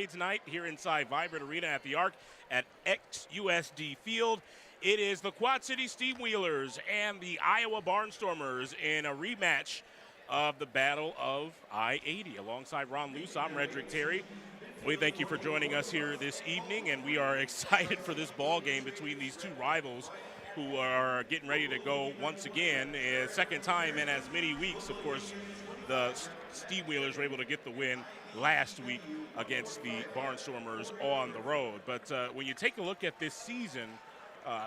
Trades night here inside Vibrant Arena at the Arc at XUSD Field. It is the Quad City Steamwheelers and the Iowa Barnstormers in a rematch of the Battle of I-80. Alongside Ron Luce, I'm Redrick Terry. We thank you for joining us here this evening, and we are excited for this ball game between these two rivals who are getting ready to go once again. Second time in as many weeks. Of course, the Steamwheelers were able to get the win last week against the Barnstormers on the road. But when you take a look at this season,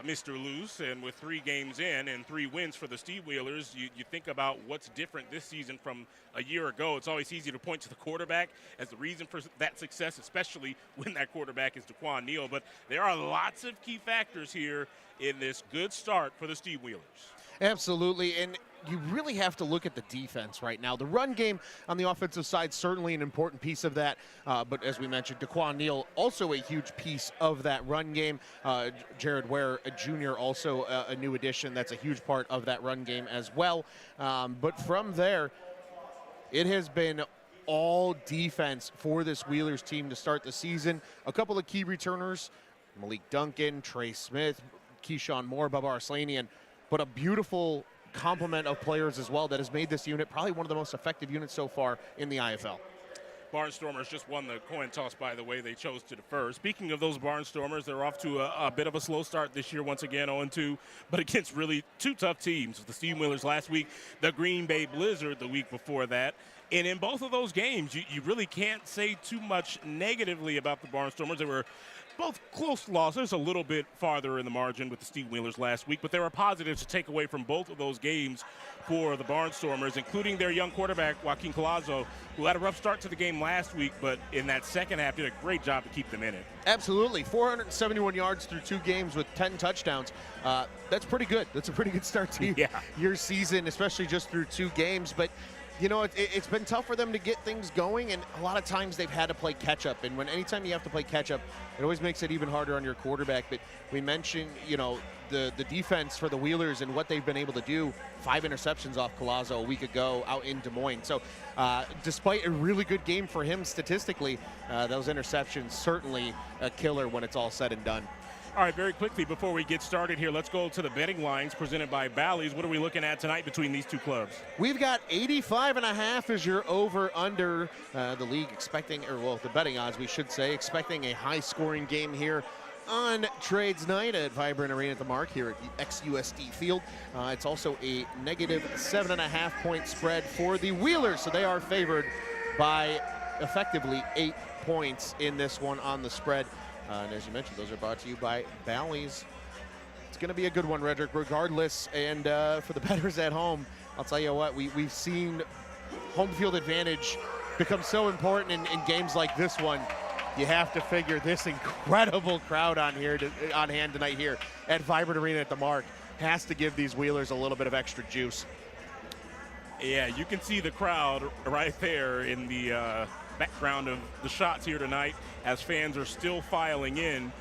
Mr. Luce, and with 3 games in and 3 wins for the Steamwheelers, you think about what's different this season from a year ago. It's always easy to point to the quarterback as the reason for that success, especially when that quarterback is Daquan Neal. But there are lots of key factors here in this good start for the Steamwheelers. Absolutely, and you really have to look at the defense right now. The run game on the offensive side, certainly an important piece of that, but as we mentioned, Daquan Neal, also a huge piece of that run game. Jared Ware, a junior, also a new addition. That's a huge part of that run game as well. But from there, it has been all defense for this Wheelers team to start the season. A couple of key returners, Malik Duncan, Trey Smith, Keyshawn Moore, Bubba Arslanian, but a beautiful complement of players as well that has made this unit probably one of the most effective units so far in the IFL. Barnstormers just won the coin toss, by the way. They chose to defer. Speaking of those Barnstormers, they're off to a bit of a slow start this year, once again 0-2, but against really 2 tough teams. The Steamwheelers last week, the Green Bay Blizzard the week before that. And in both of those games, you really can't say too much negatively about the Barnstormers. They were both close losses, a little bit farther in the margin with the Steamwheelers last week, but there are positives to take away from both of those games for the Barnstormers, including their young quarterback, Joaquin Collazo, who had a rough start to the game last week, but in that second half did a great job to keep them in it. Absolutely. 471 yards through 2 games with 10 touchdowns. That's pretty good. That's a pretty good start to your season, especially just through 2 games. But you know, it's been tough for them to get things going, and a lot of times they've had to play catch-up. And anytime you have to play catch-up, it always makes it even harder on your quarterback. But we mentioned, you know, the defense for the Wheelers and what they've been able to do. 5 interceptions off Collazo a week ago out in Des Moines. So despite a really good game for him statistically, those interceptions certainly a killer when it's all said and done. All right, very quickly before we get started here, let's go to the betting lines presented by Bally's. What are we looking at tonight between these 2 clubs? We've got 85.5 as your over-under. The league expecting, or well, the betting odds, we should say, expecting a high-scoring game here on Trades Night at Vibrant Arena at the Mark here at the XUSD Field. It's also a negative 7.5 point spread for the Wheelers, so they are favored by effectively 8 points in this one on the spread. And as you mentioned, those are brought to you by Bally's. It's going to be a good one, Redrick, regardless. And for the bettors at home, I'll tell you what, we've seen home field advantage become so important in games like this one. You have to figure this incredible crowd on hand tonight here at Vibrant Arena at the Mark has to give these Wheelers a little bit of extra juice. Yeah, you can see the crowd right there in the background of the shots here tonight as fans are still filing in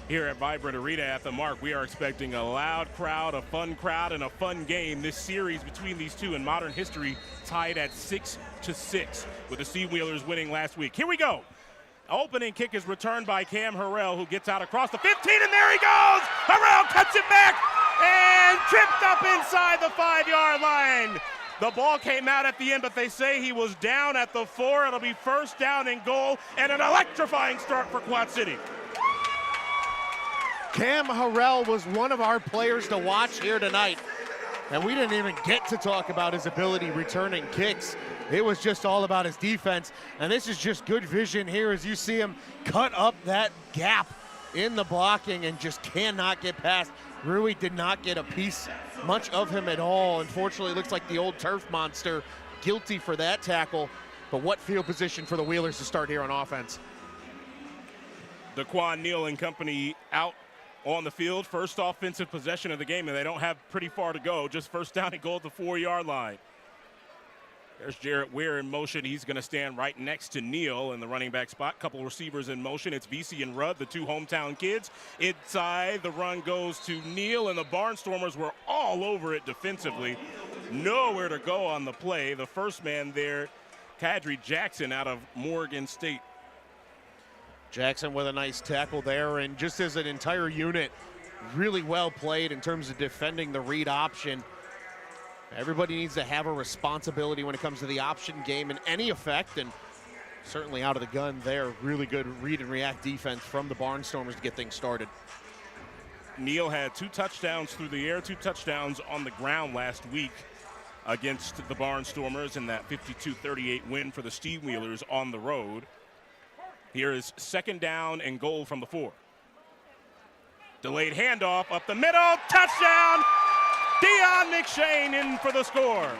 here at Vibrant Arena at the Mark. We are expecting a loud crowd, a fun crowd, and a fun game. This series between these two in modern history tied at 6-6 with the Steamwheelers winning last week. Here we go. Opening kick is returned by Cam Harrell, who gets out across the 15, and there he goes! Harrell cuts it back and tripped up inside the 5-yard line. The ball came out at the end, but they say he was down at the 4. It'll be first down and goal, and an electrifying start for Quad City. Cam Harrell was one of our players to watch here tonight, and we didn't even get to talk about his ability returning kicks. It was just all about his defense, and this is just good vision here as you see him cut up that gap in the blocking and just cannot get past. Rui did not get a piece much of him at all. Unfortunately, it looks like the old turf monster guilty for that tackle. But what field position for the Wheelers to start here on offense? Daquan Neal and company out on the field. First offensive possession of the game, and they don't have pretty far to go. Just first down and goal at the 4-yard line. There's Jarrett Ware in motion. He's going to stand right next to Neal in the running back spot. Couple receivers in motion. It's VC and Rudd, the 2 hometown kids. Inside, the run goes to Neal, and the Barnstormers were all over it defensively. Nowhere to go on the play. The first man there, Kadri Jackson out of Morgan State. Jackson with a nice tackle there, and just as an entire unit, really well played in terms of defending the read option. Everybody needs to have a responsibility when it comes to the option game in any effect, and certainly out of the gun there. Really good read and react defense from the Barnstormers to get things started. Neal had 2 touchdowns through the air, 2 touchdowns on the ground last week against the Barnstormers in that 52-38 win for the Steamwheelers on the road. Here is 2nd down and goal from the 4. Delayed handoff up the middle, touchdown! Dion McShane in for the score.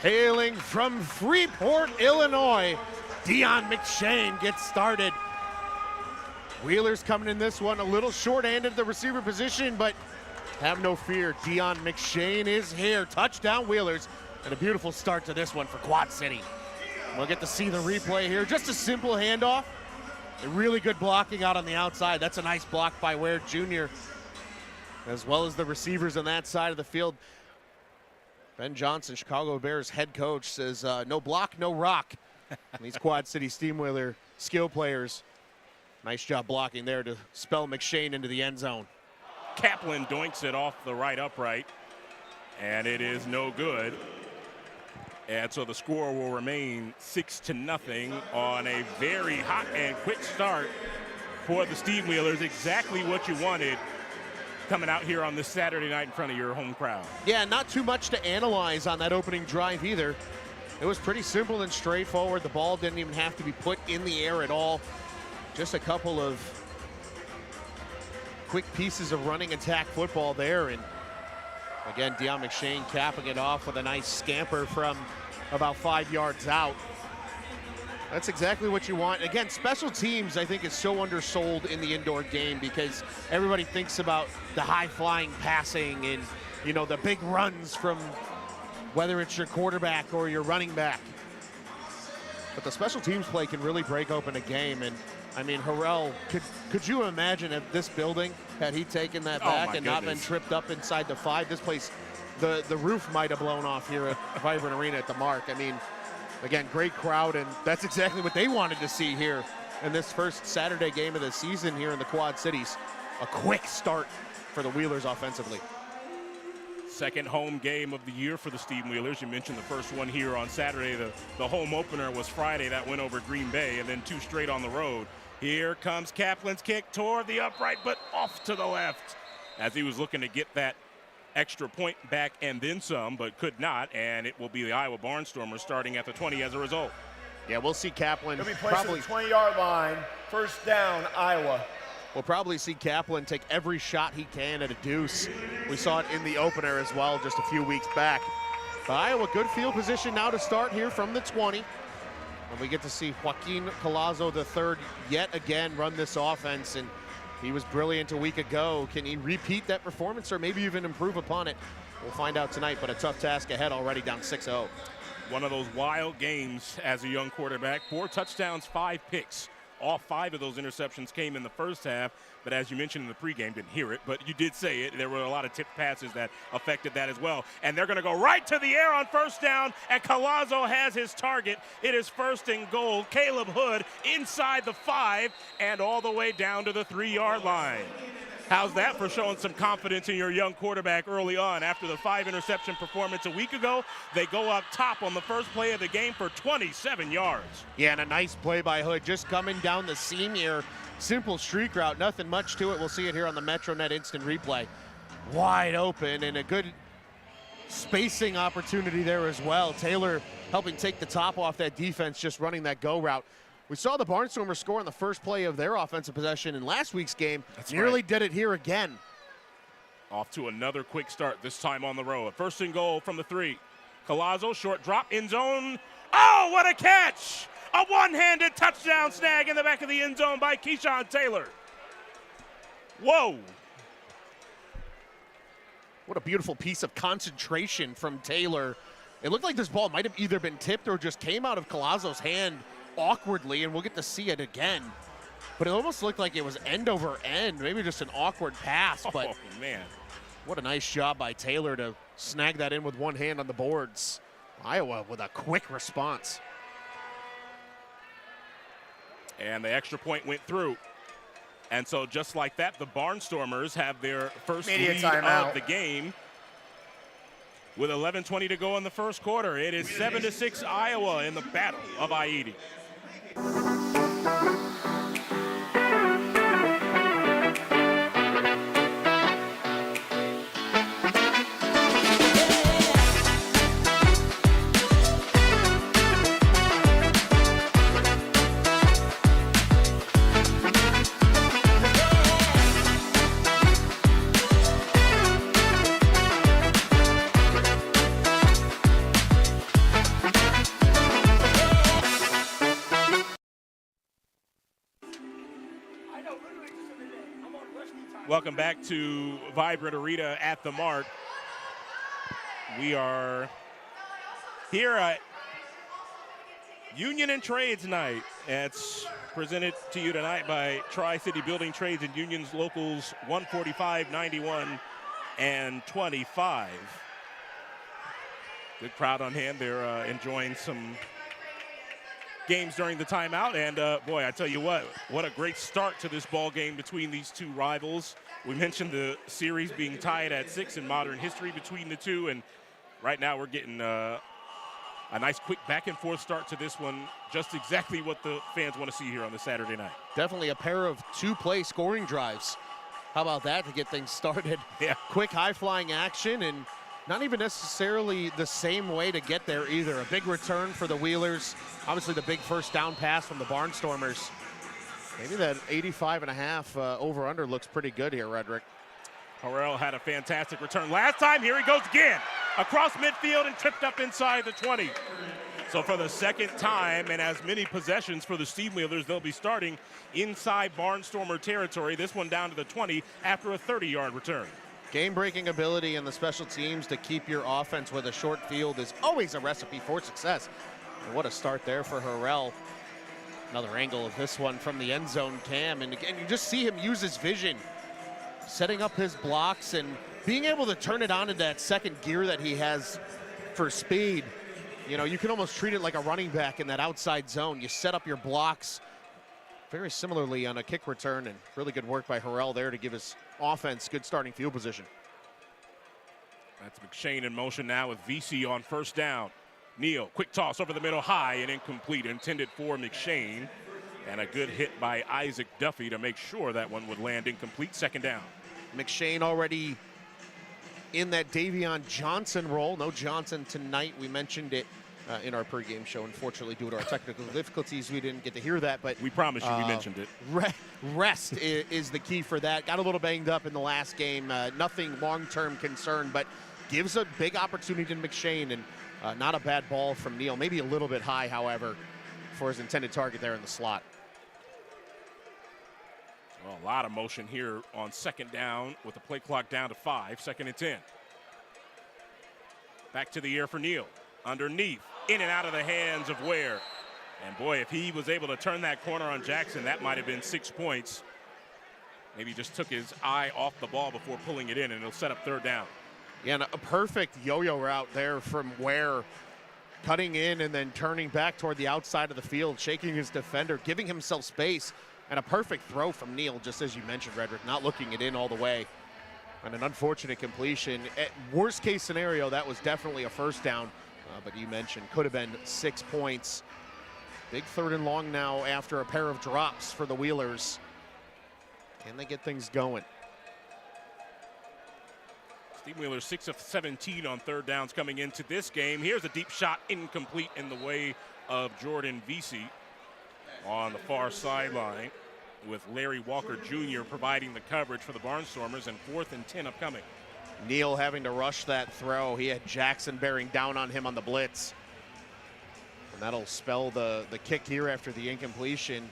Hailing from Freeport, Illinois, Dion McShane gets started. Wheelers coming in this one a little short-handed at the receiver position, but have no fear, Dion McShane is here. Touchdown Wheelers, and a beautiful start to this one for Quad City. We'll get to see the replay here. Just a simple handoff. A really good blocking out on the outside. That's a nice block by Ware Jr., as well as the receivers on that side of the field. Ben Johnson, Chicago Bears head coach, says no block, no rock. And these Quad City Steamwheeler skill players, nice job blocking there to spell McShane into the end zone. Kaplan doinks it off the right upright, and it is no good. And so the score will remain 6-0 on a very hot and quick start for the Steamwheelers. Exactly what you wanted coming out here on this Saturday night in front of your home crowd. Yeah, not too much to analyze on that opening drive either. It was pretty simple and straightforward. The ball didn't even have to be put in the air at all. Just a couple of quick pieces of running attack football there. And again, Dion McShane capping it off with a nice scamper from about 5 yards out. That's exactly what you want. Again, special teams, I think, is so undersold in the indoor game because everybody thinks about the high-flying passing and, you know, the big runs from whether it's your quarterback or your running back. But the special teams play can really break open a game. And, I mean, Harrell, could you imagine if this building, had he taken that back and not been tripped up inside the 5, this place, the roof might have blown off here at Vibrant Arena at the Mark. I mean, again, great crowd, and that's exactly what they wanted to see here in this first Saturday game of the season here in the Quad Cities. A quick start for the Wheelers offensively. Second home game of the year for the Steamwheelers. You mentioned the first one here on Saturday. The home opener was Friday. That went over Green Bay, and then 2 straight on the road. Here comes Kaplan's kick toward the upright, but off to the left as he was looking to get that extra point back and then some, but could not, and it will be the Iowa Barnstormers starting at the 20 as a result. Yeah, we'll see Kaplan He'll be placed at the 20-yard line. First down, Iowa. We'll probably see Kaplan take every shot he can at a deuce. We saw it in the opener as well just a few weeks back. But Iowa, good field position now to start here from the 20. And we get to see Joaquin Collazo III yet again run this offense, and he was brilliant a week ago. Can he repeat that performance or maybe even improve upon it? We'll find out tonight, but a tough task ahead already, down 6-0. One of those wild games as a young quarterback. 4 touchdowns, 5 picks. All 5 of those interceptions came in the first half, but as you mentioned in the pregame, didn't hear it, but you did say it. There were a lot of tipped passes that affected that as well. And they're going to go right to the air on first down, and Collazo has his target. It is 1st and goal. Caleb Hood inside the 5 and all the way down to the 3-yard line. How's that for showing some confidence in your young quarterback early on? After the 5-interception performance a week ago, they go up top on the first play of the game for 27 yards. Yeah, and a nice play by Hood, just coming down the seam here. Simple streak route, nothing much to it. We'll see it here on the MetroNet instant replay. Wide open and a good spacing opportunity there as well. Taylor helping take the top off that defense, just running that go route. We saw the Barnstormers score on the first play of their offensive possession in last week's game. Nearly did it here again. Off to another quick start, this time on the road. 1st and goal from the 3. Collazo, short drop, end zone. Oh, what a catch! A one-handed touchdown snag in the back of the end zone by Keyshawn Taylor. Whoa. What a beautiful piece of concentration from Taylor. It looked like this ball might have either been tipped or just came out of Collazo's hand awkwardly, and we'll get to see it again. But it almost looked like it was end over end, maybe just an awkward pass. But oh, man, what a nice job by Taylor to snag that in with one hand on the boards. Iowa with a quick response. And the extra point went through. And so just like that, the Barnstormers have their first lead of the game with 11:20 to go in the first quarter. It is 7-6 Iowa in the Battle of I-80. Welcome back to Vibrant Arena at the Mark. We are here at Union and Trades Night. It's presented to you tonight by Tri-City Building Trades and Unions Locals 145, 91, and 25. Good crowd on hand. They're enjoying some games during the timeout, and boy, I tell you what a great start to this ball game between these two rivals. We mentioned the series being tied at 6 in modern history between the two, and right now we're getting a nice quick back and forth start to this one. Just exactly what the fans want to see here on this Saturday night. Definitely a pair of two-play scoring drives. How about that to get things started? Yeah. Quick high-flying action, and not even necessarily the same way to get there either. A big return for the Wheelers. Obviously the big first down pass from the Barnstormers. Maybe that 85.5 over-under looks pretty good here, Redrick. Harrell had a fantastic return last time. Here he goes again. Across midfield and tripped up inside the 20. So for the second time and as many possessions for the Steamwheelers, they'll be starting inside Barnstormer territory. This one down to the 20 after a 30-yard return. Game-breaking ability in the special teams to keep your offense with a short field is always a recipe for success. And what a start there for Harrell. Another angle of this one from the end zone cam. And again, you just see him use his vision, setting up his blocks and being able to turn it on into that second gear that he has for speed. You know, you can almost treat it like a running back in that outside zone. You set up your blocks very similarly on a kick return, and really good work by Harrell there to give his offense good starting field position. That's McShane in motion now with VC on first down. Neal, quick toss over the middle, high and incomplete, intended for McShane. And a good hit by Isaac Duffy to make sure that one would land incomplete, second down. McShane already in that Davion Johnson role. No Johnson tonight. We mentioned it in our pregame show. Unfortunately, due to our technical difficulties, we didn't get to hear that. But we promise you we mentioned it. Rest is the key for that. Got a little banged up in the last game. Nothing long-term concern, but gives a big opportunity to McShane, and not a bad ball from Neal. Maybe a little bit high, however, for his intended target there in the slot. Well, a lot of motion here on second down with the play clock down to 5, 2nd and 10. Back to the air for Neal. Underneath, in and out of the hands of Ware. And boy, if he was able to turn that corner on Jackson, that might have been 6 points. Maybe just took his eye off the ball before pulling it in, and it'll set up third down. Yeah, and a perfect yo-yo route there from Ware, cutting in and then turning back toward the outside of the field, shaking his defender, giving himself space, and a perfect throw from Neal, just as you mentioned, Redrick, not looking it in all the way. And an unfortunate completion. At worst case scenario, that was definitely a first down, but you mentioned could have been 6 points. Big third and long now after a pair of drops for the Wheelers. Can they get things going? Steamwheelers 6 of 17 on third downs coming into this game. Here's a deep shot, incomplete in the way of Jordan Vesey on the far sideline, with Larry Walker Jr. providing the coverage for the Barnstormers, and 4th and 10 upcoming. Neal having to rush that throw. He had Jackson bearing down on him on the blitz. And that'll spell the kick here after the incompletion.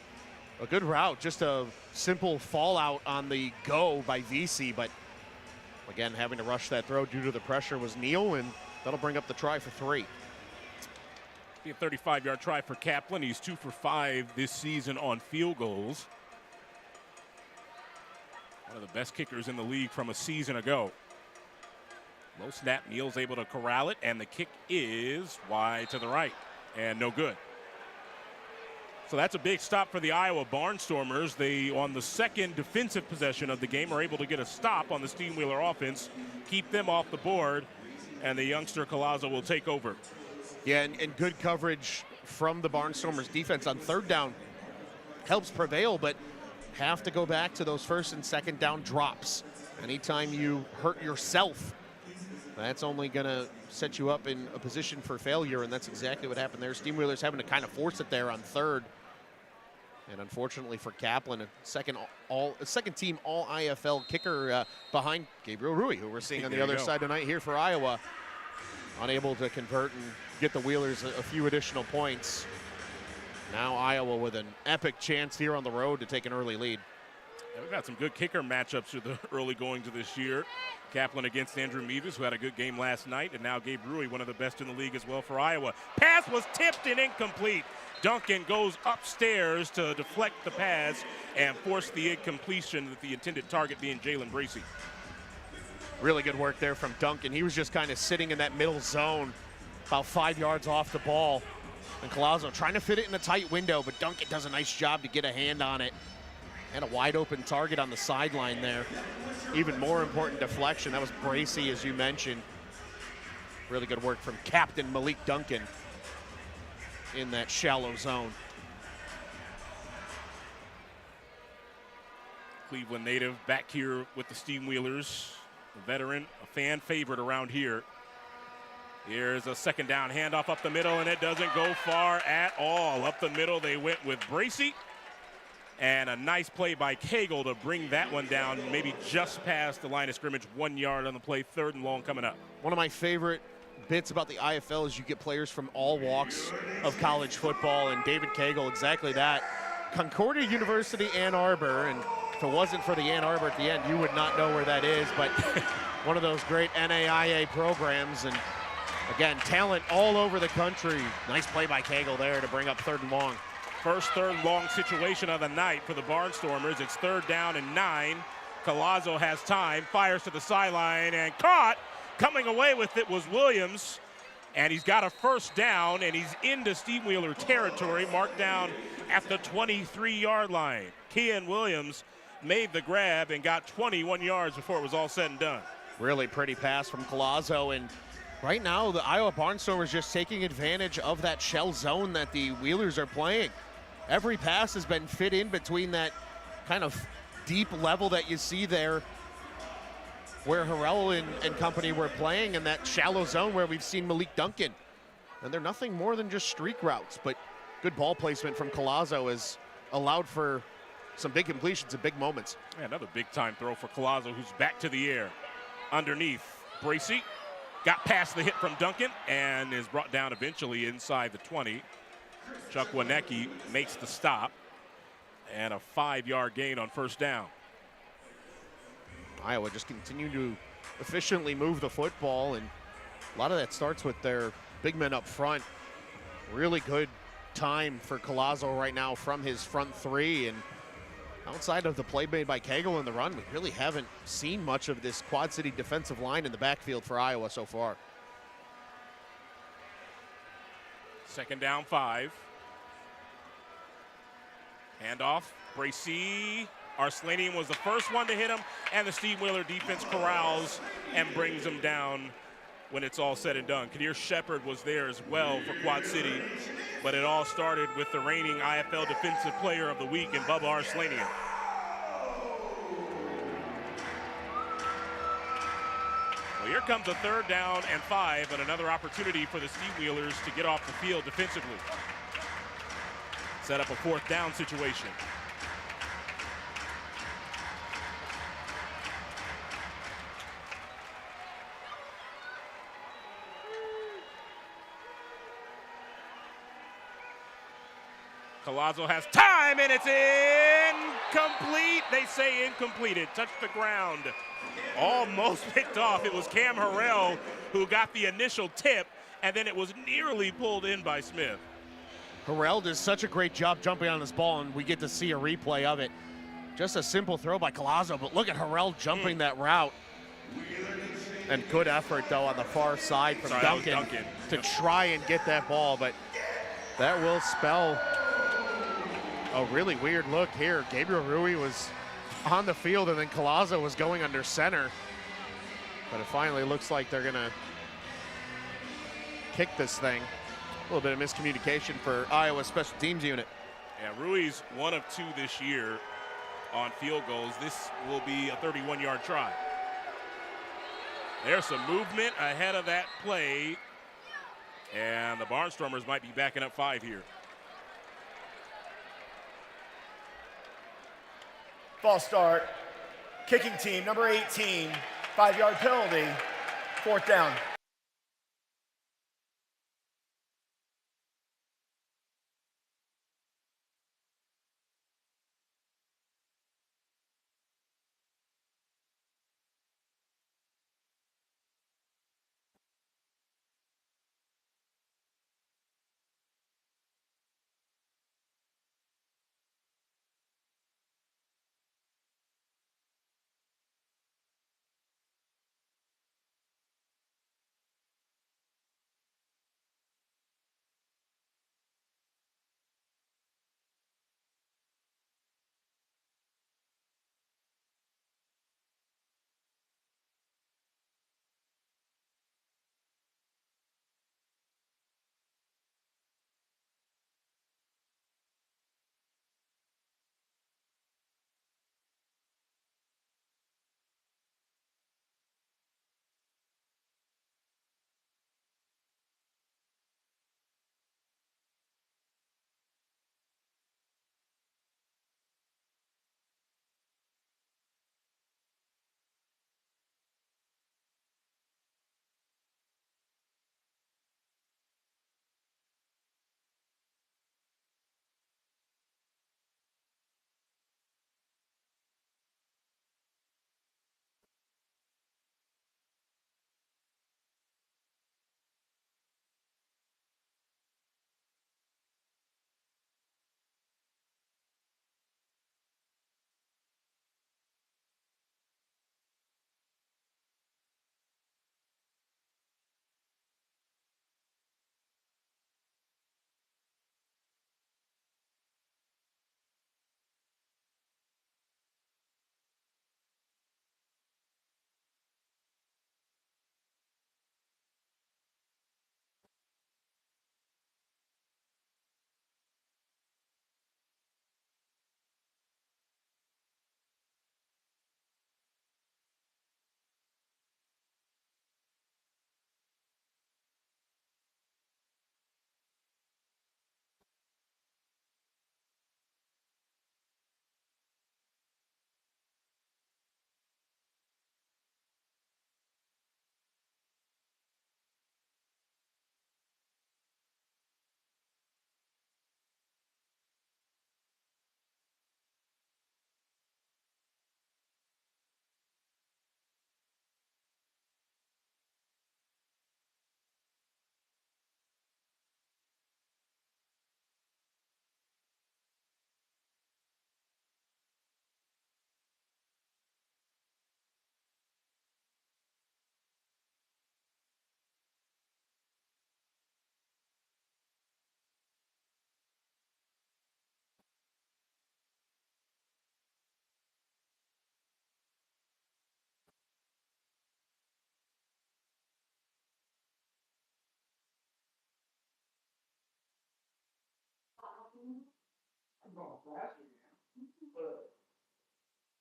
A good route, just a simple fallout on the go by VC, but again, having to rush that throw due to the pressure was Neal, and that'll bring up the try for 3. Be a 35-yard try for Kaplan. He's 2 for 5 this season on field goals. One of the best kickers in the league from a season ago. Low snap, Neal's able to corral it, and the kick is wide to the right, and no good. So that's a big stop for the Iowa Barnstormers. They, on the second defensive possession of the game, are able to get a stop on the Steamwheeler offense, keep them off the board, and the youngster Collazo will take over. Yeah, and good coverage from the Barnstormers defense on third down helps prevail, but have to go back to those first and second down drops. Anytime you hurt yourself, that's only going to set you up in a position for failure, and that's exactly what happened there. Steamwheelers having to kind of force it there on third. And unfortunately for Kaplan, a second team all-IFL kicker behind Gabriel Rui, who we're seeing on the other side tonight here for Iowa. Unable to convert and get the Wheelers a few additional points. Now Iowa with an epic chance here on the road to take an early lead. Yeah, we've got some good kicker matchups through the early going to this year. Kaplan against Andrew Mevis, who had a good game last night, and now Gabe Rui, one of the best in the league as well for Iowa. Pass was tipped and incomplete. Duncan goes upstairs to deflect the pass and force the incompletion, with the intended target being Jalen Bracey. Really good work there from Duncan. He was just kind of sitting in that middle zone, about 5 yards off the ball. And Collazo trying to fit it in a tight window, but Duncan does a nice job to get a hand on it. And a wide open target on the sideline there. Even more important deflection. That was Bracey, as you mentioned. Really good work from Captain Malik Duncan in that shallow zone. Cleveland native back here with the Steamwheelers. A veteran, a fan favorite around here. Here's a second down handoff up the middle, and it doesn't go far at all. Up the middle, they went with Bracey. And a nice play by Cagle to bring that one down, maybe just past the line of scrimmage, 1 yard on the play, third and long coming up. One of my favorite bits about the IFL is you get players from all walks of college football, and David Cagle, exactly that. Concordia University, Ann Arbor, and if it wasn't for the Ann Arbor at the end, you would not know where that is, but one of those great NAIA programs, and again, talent all over the country. Nice play by Cagle there to bring up third and long. First third long situation of the night for the Barnstormers. It's third down and 9. Collazo has time, fires to the sideline, and caught. Coming away with it was Williams, and he's got a first down, and he's into Steamwheeler territory, marked down at the 23-yard line. Kean Williams made the grab and got 21 yards before it was all said and done. Really pretty pass from Collazo, and right now the Iowa Barnstormers just taking advantage of that shell zone that the Wheelers are playing. Every pass has been fit in between that kind of deep level that you see there where Harrell and company were playing, and that shallow zone where we've seen Malik Duncan. And they're nothing more than just streak routes, but good ball placement from Collazo has allowed for some big completions and big moments. Yeah, another big-time throw for Collazo, who's back to the air. Underneath, Bracey got past the hit from Duncan and is brought down eventually inside the 20. Chuck Wienecke makes the stop, and a 5-yard gain on first down. Iowa just continue to efficiently move the football, and a lot of that starts with their big men up front. Really good time for Collazo right now from his front three, and outside of the play made by Cagle in the run, we really haven't seen much of this Quad City defensive line in the backfield for Iowa so far. Second down 5. Handoff, Bracey. Arslanian was the first one to hit him, and the Steamwheeler defense corrals and brings him down when it's all said and done. Kadir Shepard was there as well for Quad City, but it all started with the reigning IFL Defensive Player of the Week in Bubba Arslanian. Well, here comes a third down and 5, and another opportunity for the Steamwheelers to get off the field defensively. Set up a fourth down situation. Collazo has time, and it's incomplete. They say incomplete. It touched the ground. Almost picked off. It was Cam Harrell who got the initial tip, and then it was nearly pulled in by Smith. Harrell does such a great job jumping on this ball, and we get to see a replay of it. Just a simple throw by Collazo, but look at Harrell jumping that route. And good effort, though, on the far side from Duncan to try and get that ball, but that will spell A really weird look here. Gabriel Rui was on the field and then Collazo was going under center. But it finally looks like they're gonna kick this thing. A little bit of miscommunication for Iowa special teams unit. Yeah, Rui's 1 of 2 this year on field goals. This will be a 31-yard try. There's some movement ahead of that play. And the Barnstormers might be backing up 5 here. False start. Kicking team, number 18. 5-yard penalty. 4th down.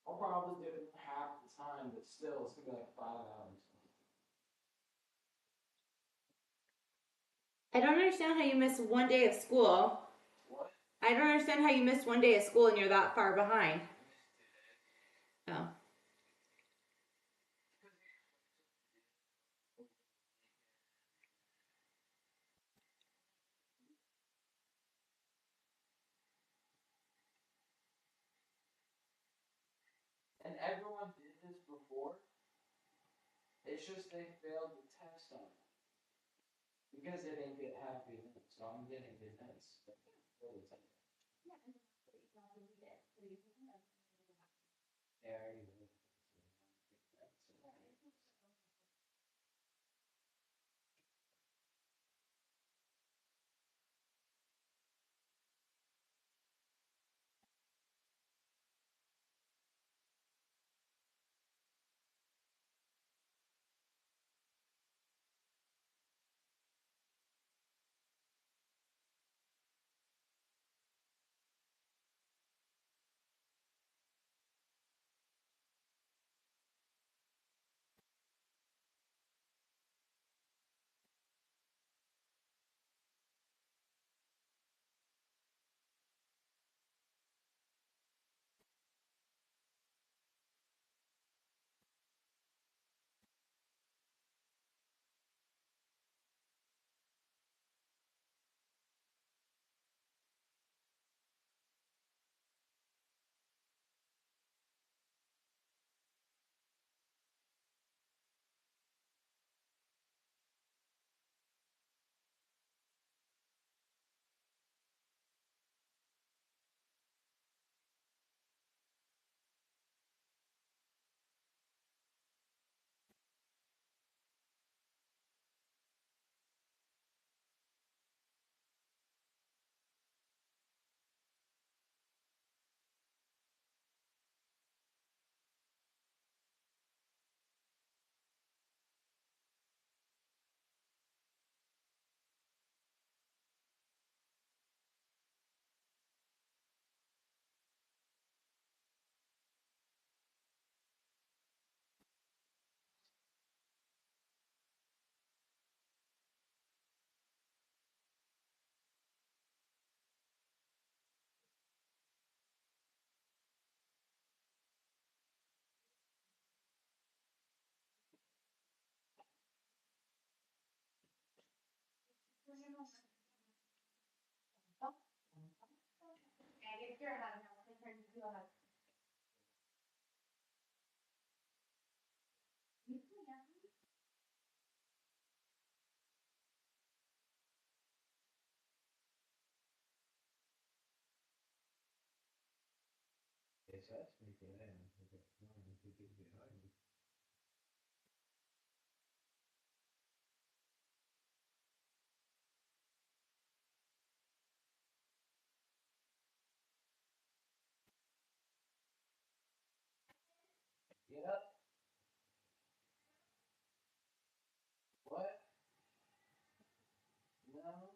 I'll probably do it half the time, but still, it's gonna be like 5 hours. I don't understand how you missed 1 day of school. What? I don't understand how you missed 1 day of school and you're that far behind. Oh. And everyone did this before. It's just they failed the test on it. Because they didn't get happy notes, so I'm getting good notes. Yeah, I already did. you're ahead now. Take turn. You go ahead. You can. Yes, that's me for them. Okay. No, I think it's behind me. Yep. What? No.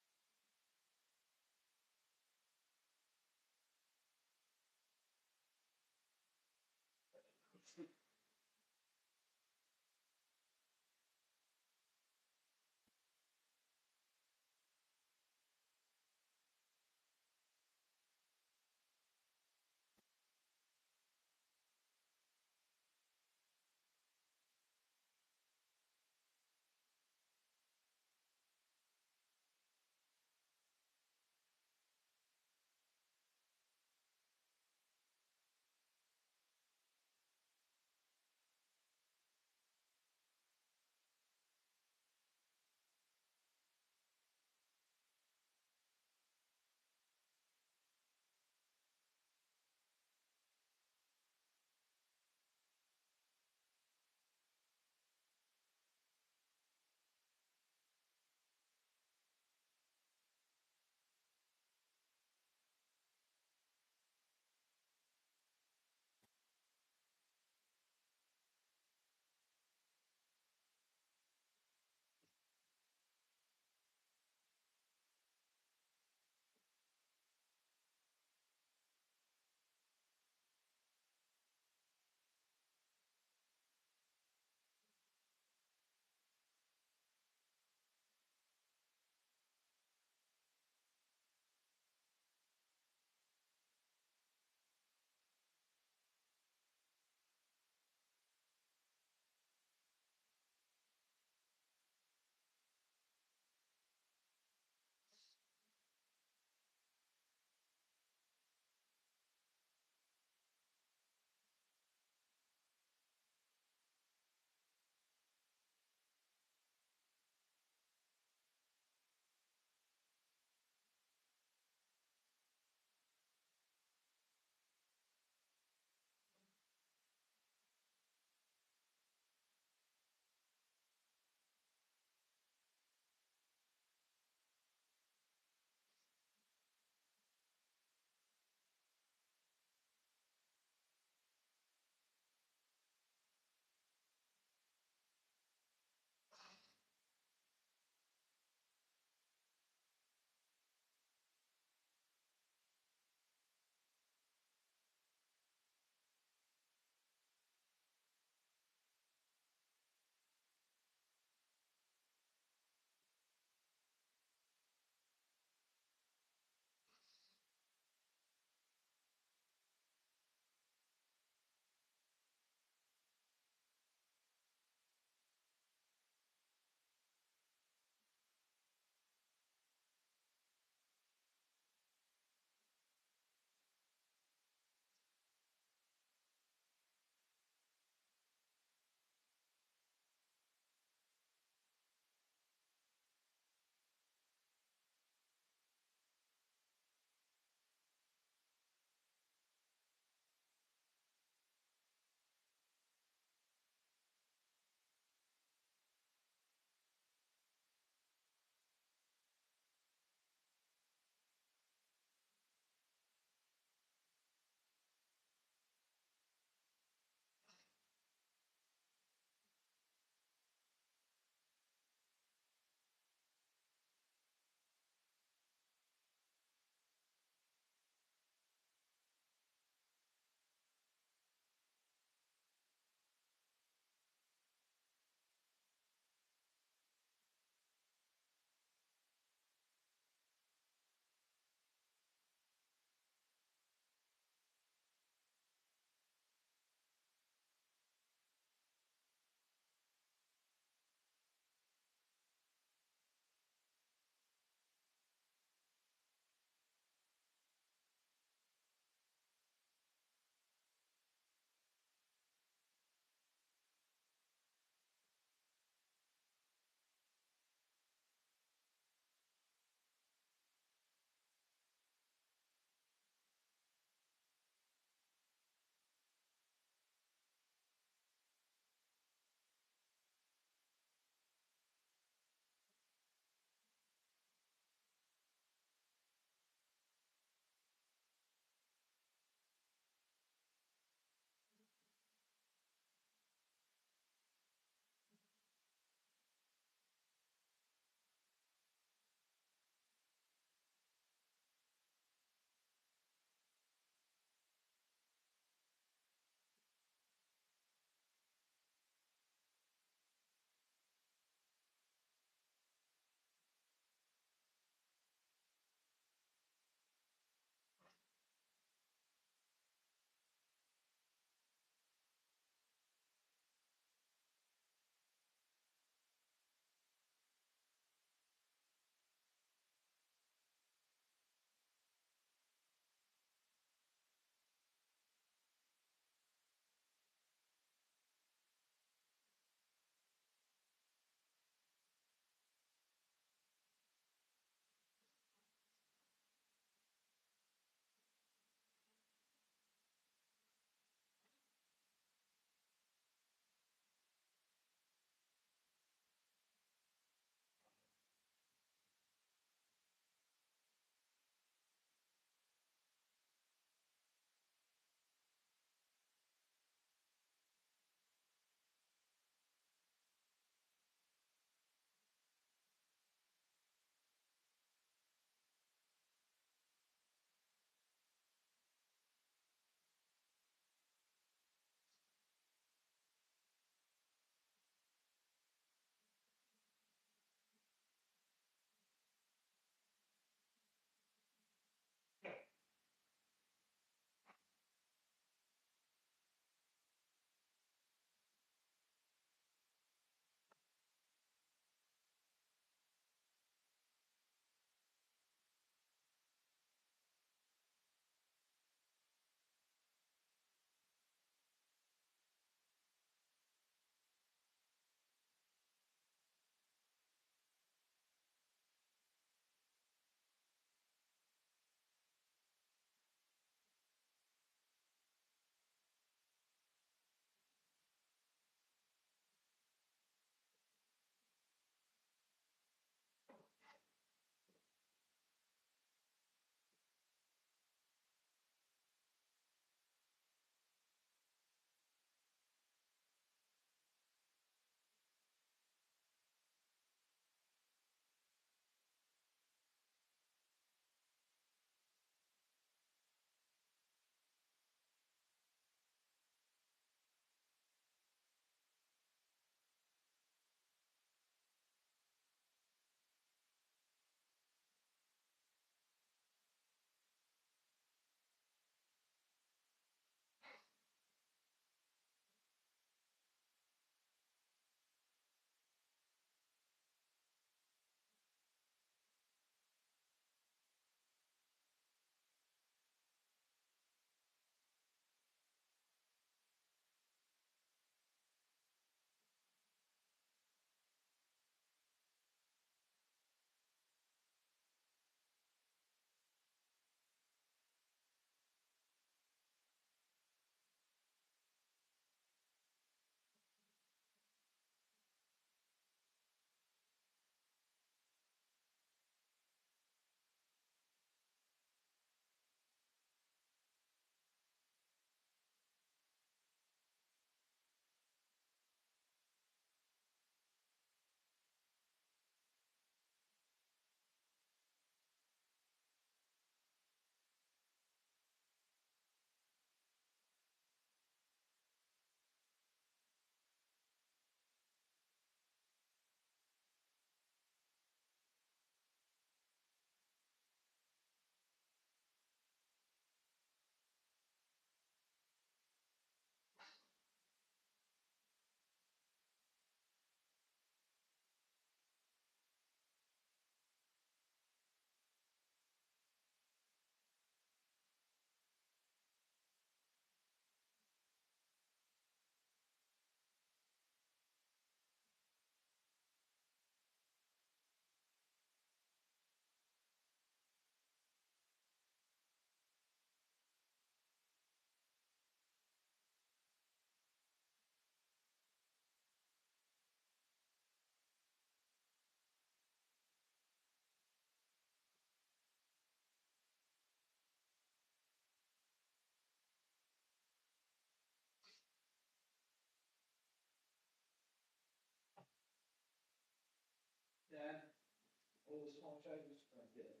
just want to try to sprint it.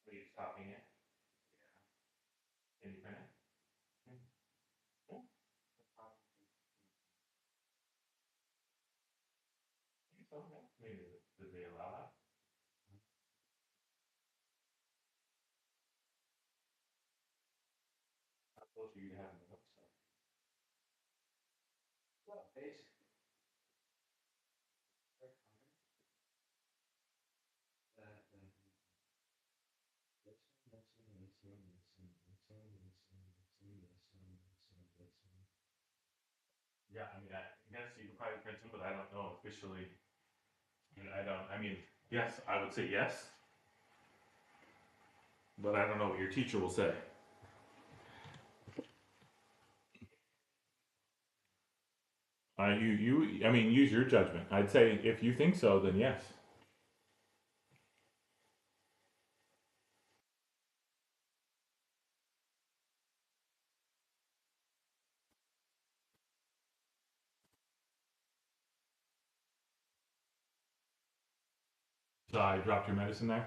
Are you stopping it? Yeah. Can you print it? Maybe did they allow that? How close are you to having the website? Well, basically. Yeah, I mean, I guess you can probably print them, but I don't know officially. I mean, yes, I would say yes. But I don't know what your teacher will say. I mean, use your judgment. I'd say if you think so, then yes. So I dropped your medicine there.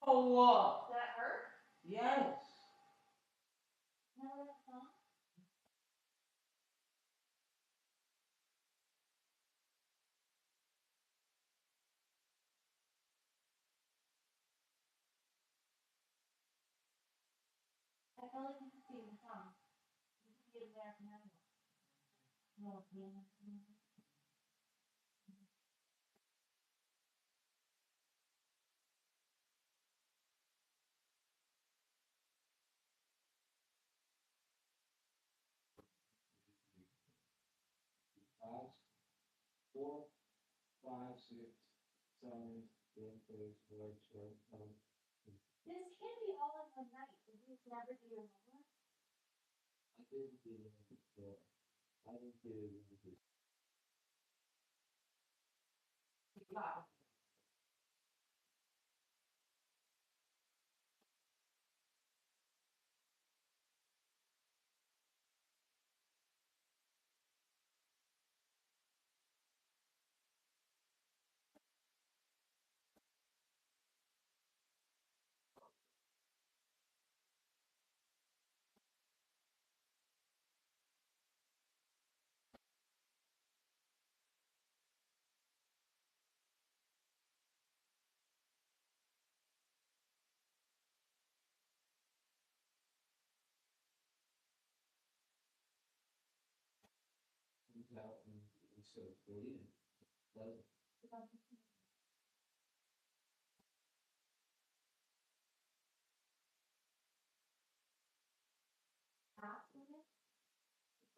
Oh, what? That hurt? Yes. No, that's not. I felt like you could see the tongue. You could get there from anywhere. No, yeah. Five, 4, 5, 6, 7, 8, 9, 10. This can't be all in one night. Did you never do your homework? I didn't get it before. I didn't get it before. Wow. so clean. Doesn't. Half of it,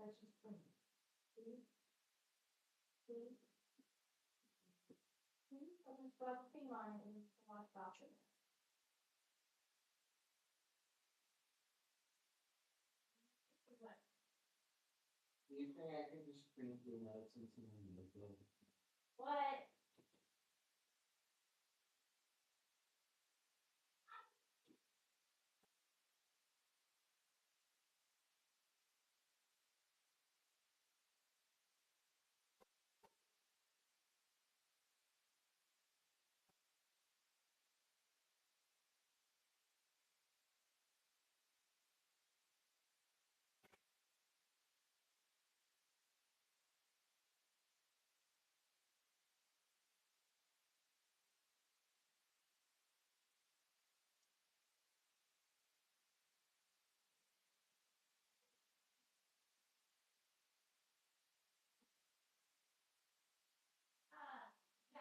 let's just bring it. See? See? See? And then rub cream on it and wash off of it. What? Do you think I can just bring the notes into my notebook? What? Yeah.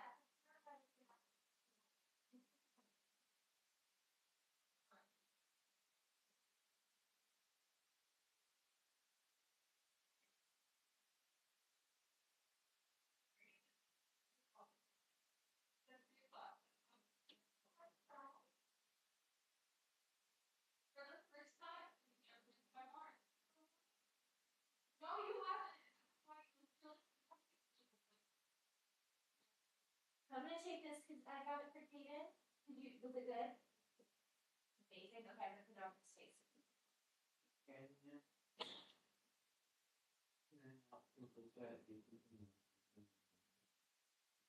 For the first time, you never been to my barn. No, you haven't. I'm gonna take this because I got it for Kaden. Was it good? Amazing. Okay, I'm gonna put it on his face. Okay, yeah.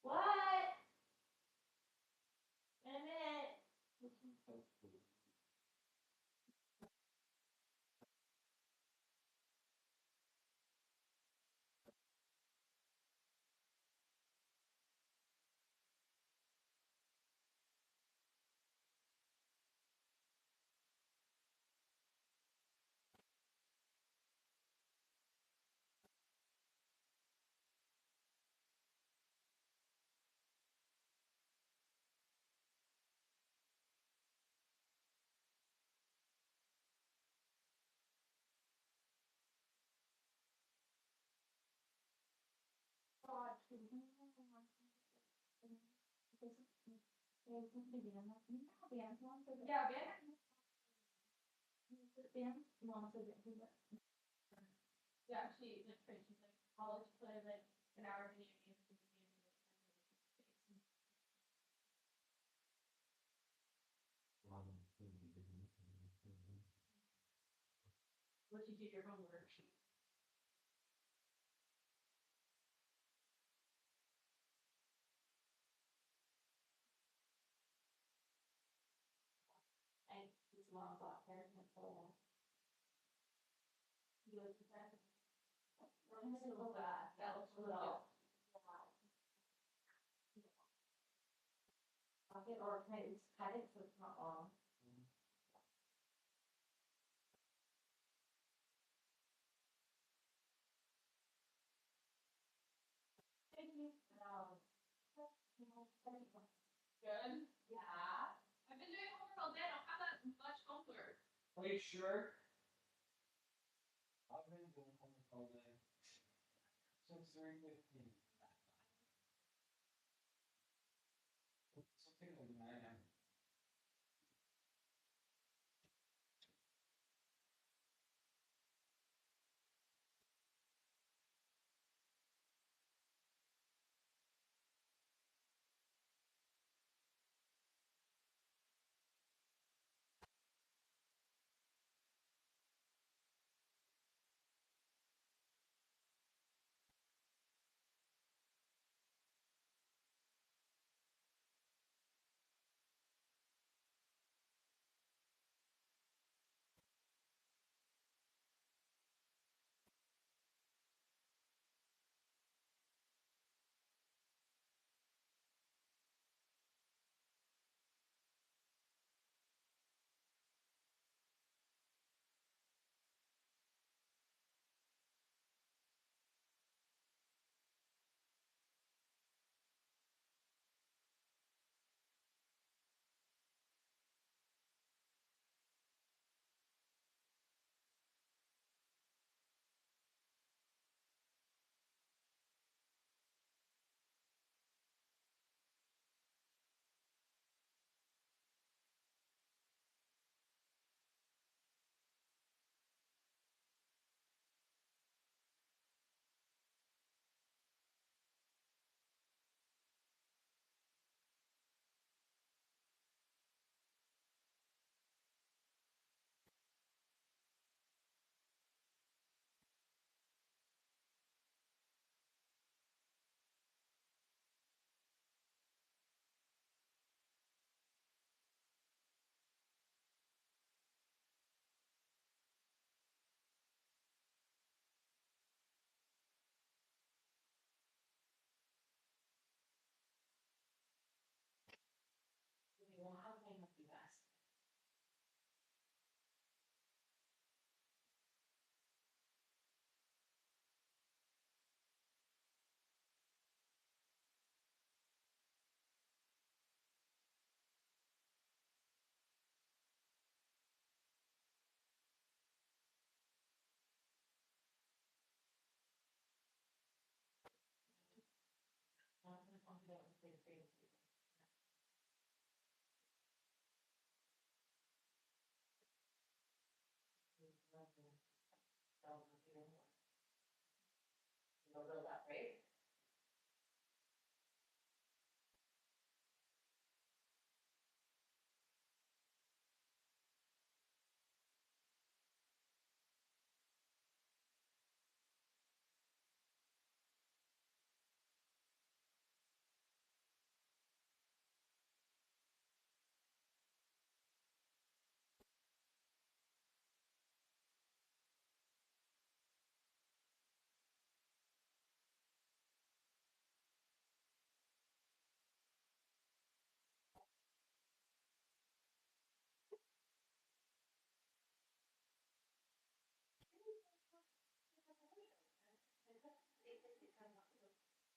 What? In a minute. God. Yeah, Ben. Ben, mom said that he was. Yeah, she like she's like college play like an hour video game at the beginning of it. What you do your homework. And his mom got her and so he was the best. That was little. I'll get or cut it so it's not long. Thank you. Good. Yeah. I've been doing homework all day. I don't have that much homework. Are you sure? I've been doing homework all day. Since 3:15. Something like 9.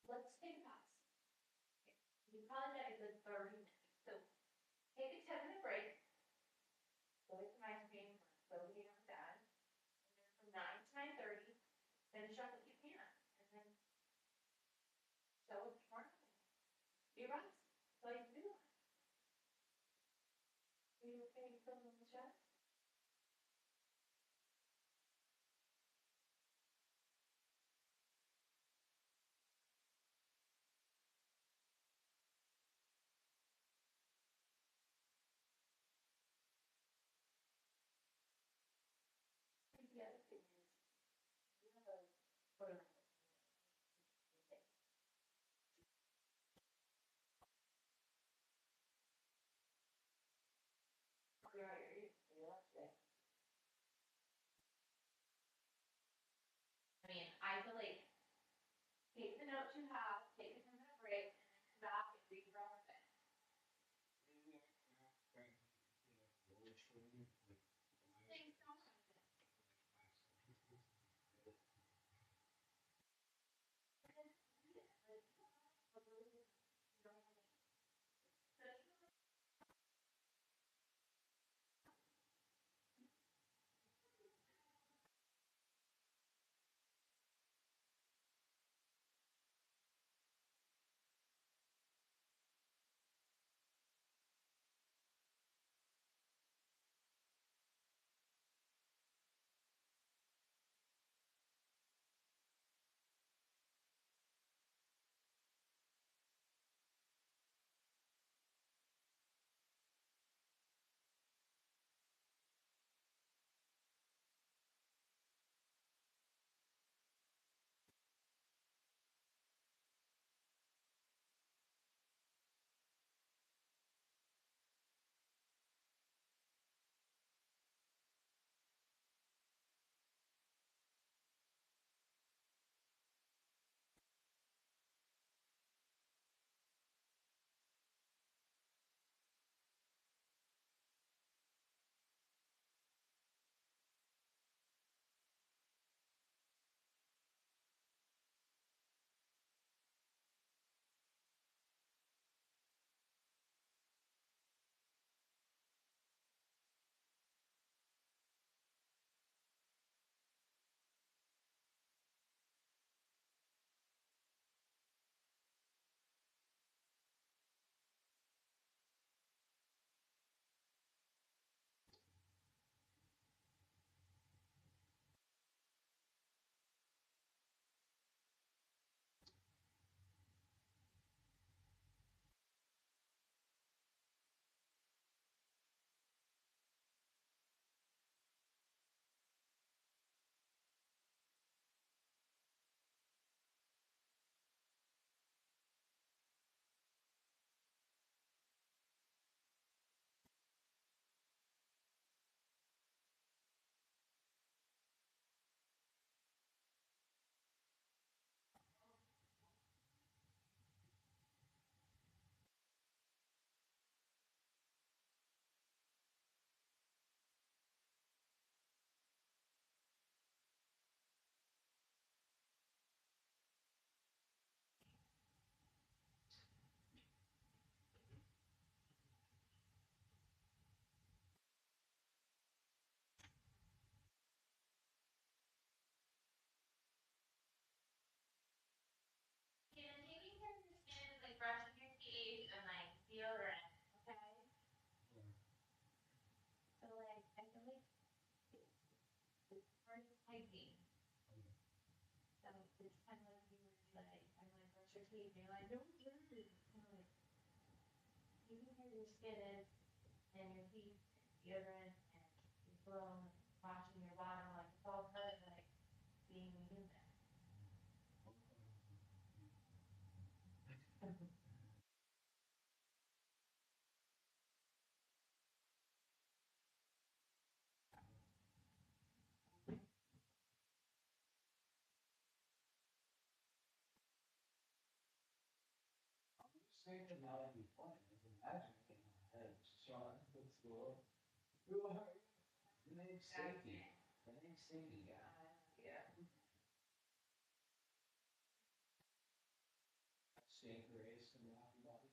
let's take a pass. You probably got a good 30 minutes. So take a 10-minute break. Go get some ice cream, go get on dad. And then from 9 to 9:30, finish up what you can. And then show it tomorrow. Be right. That's all you can do. Are you okay with filming the show? The other thing is, you have a photo. I mean, isolate. Take the notes you have, take a 10-minute break, and then come back and read your own thing. Things don't happen. Taking care of your skin is like brushing your teeth and like deodorant, okay? So like, I feel like it's part of hygiene. So it's kind of like you were like, I'm like, brush your teeth, and you're like, don't do it. It's kind of like taking care of your skin is, and your teeth, deodorant, and your cologne, washing your bottom, like it's all part of like being human. Saying now that'd be funny. There's a magic in my head. Sean, that's cool. Who are you? The name's Safety. The name's Safety guy. Yeah. St. Grace and Rocky Mountain.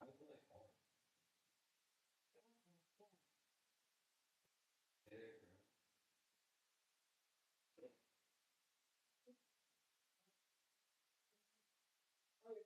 I feel like home. There, girl.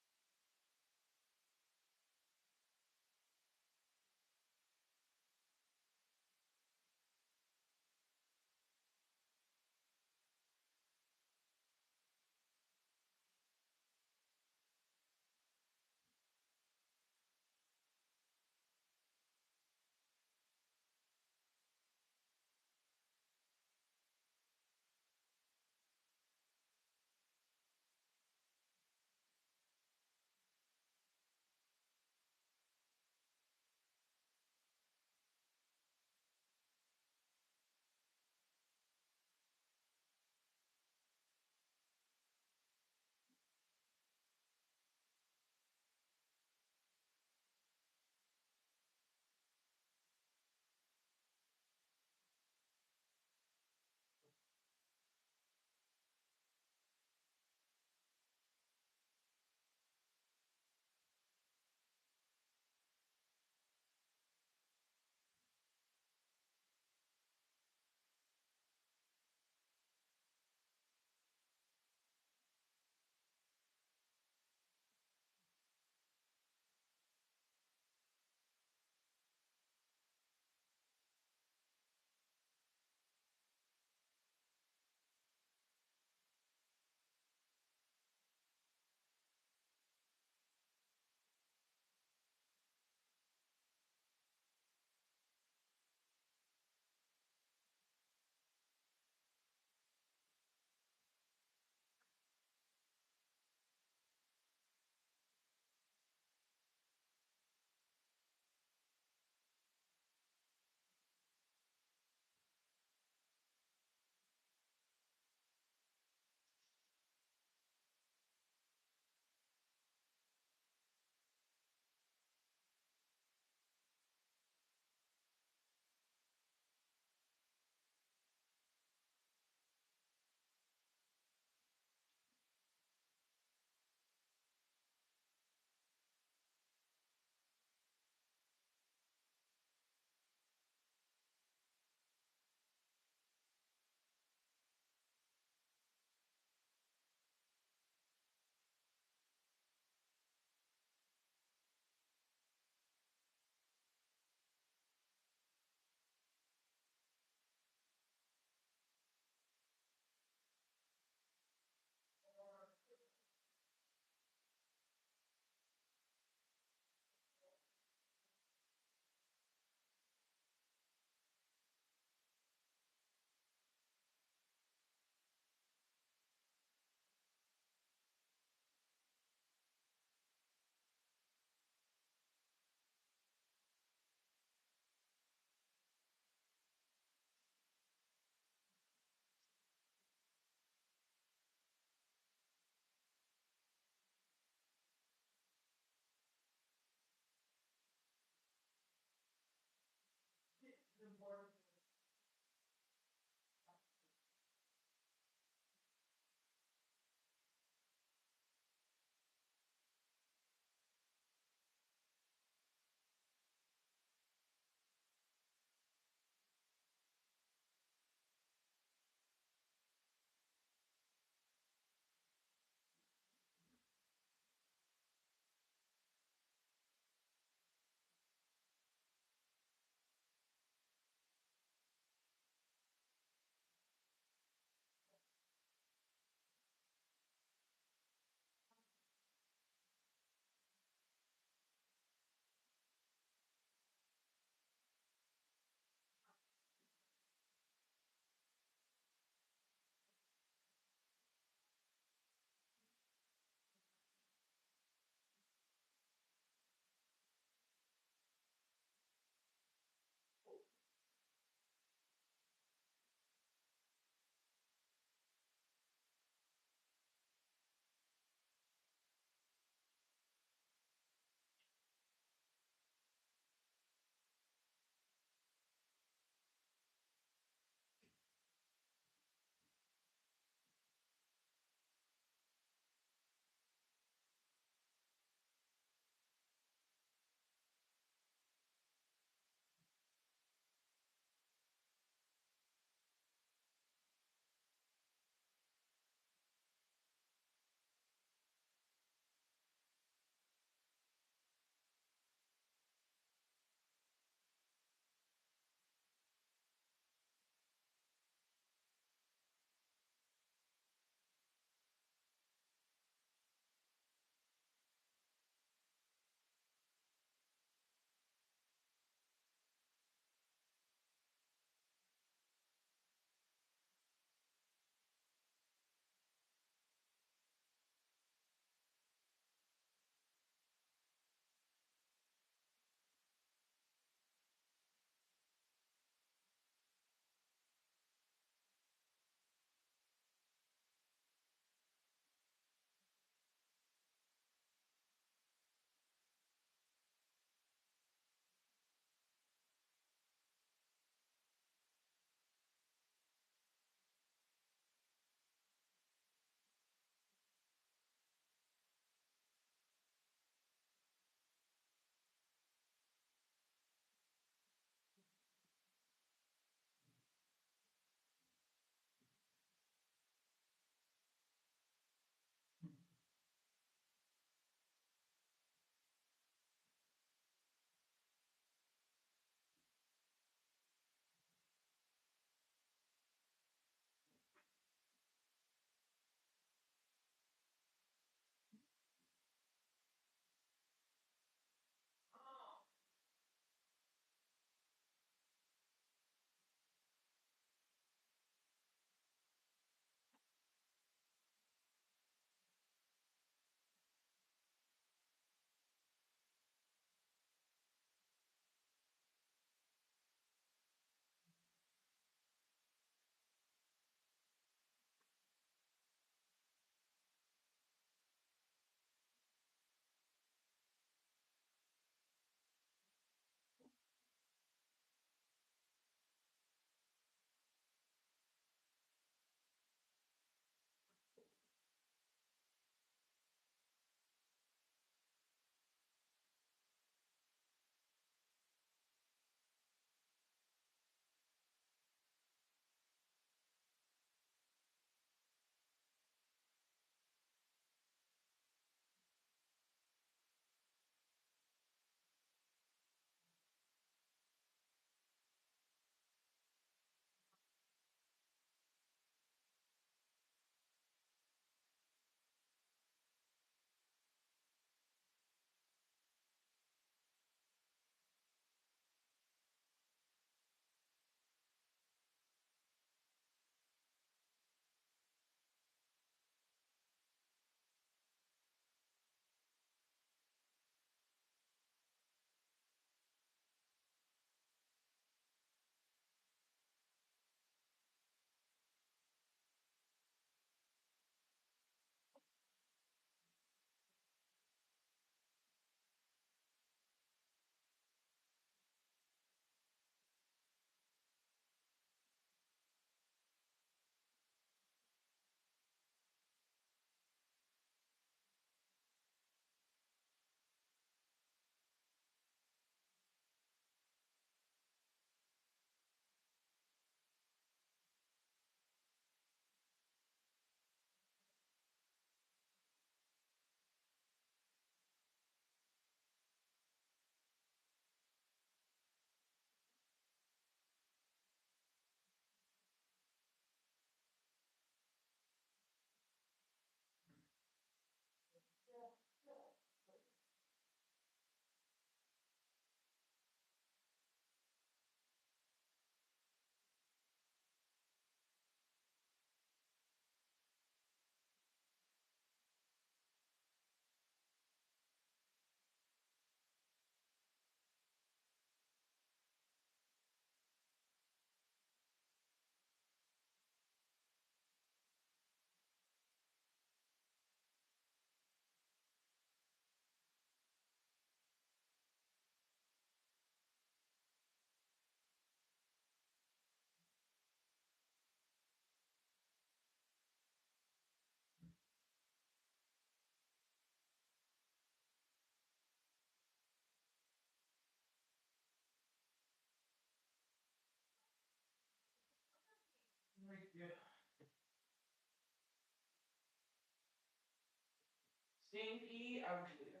Stinky ugly.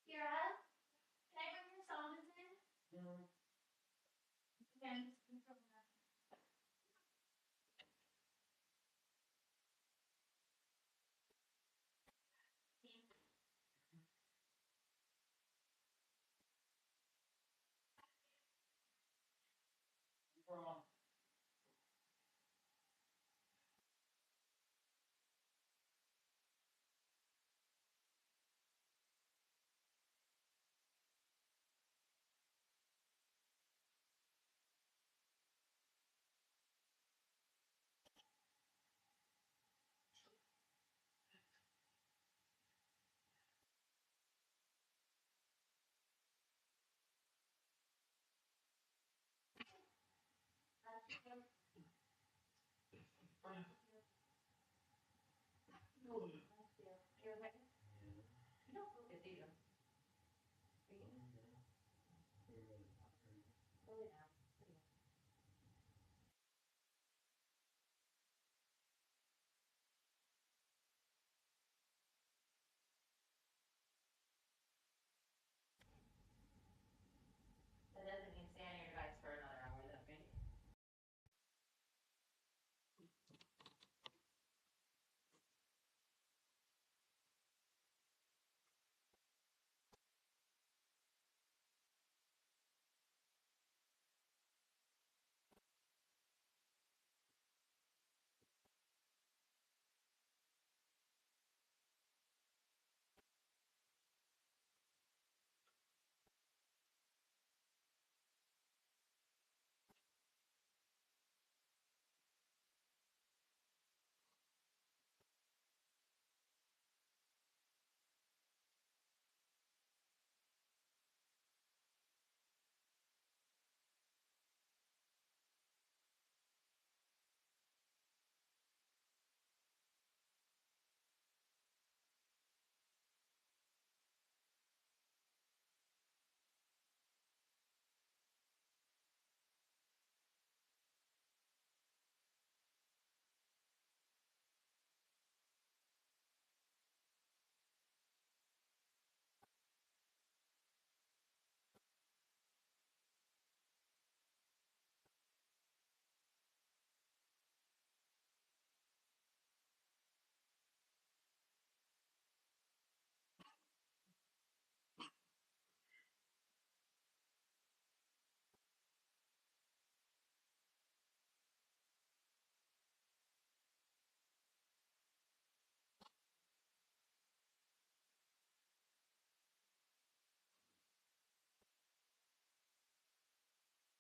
Kira, can I bring your songs in? Mm. Okay, I'm just gonna throw them out. Wrong. You okay? You don't look at these.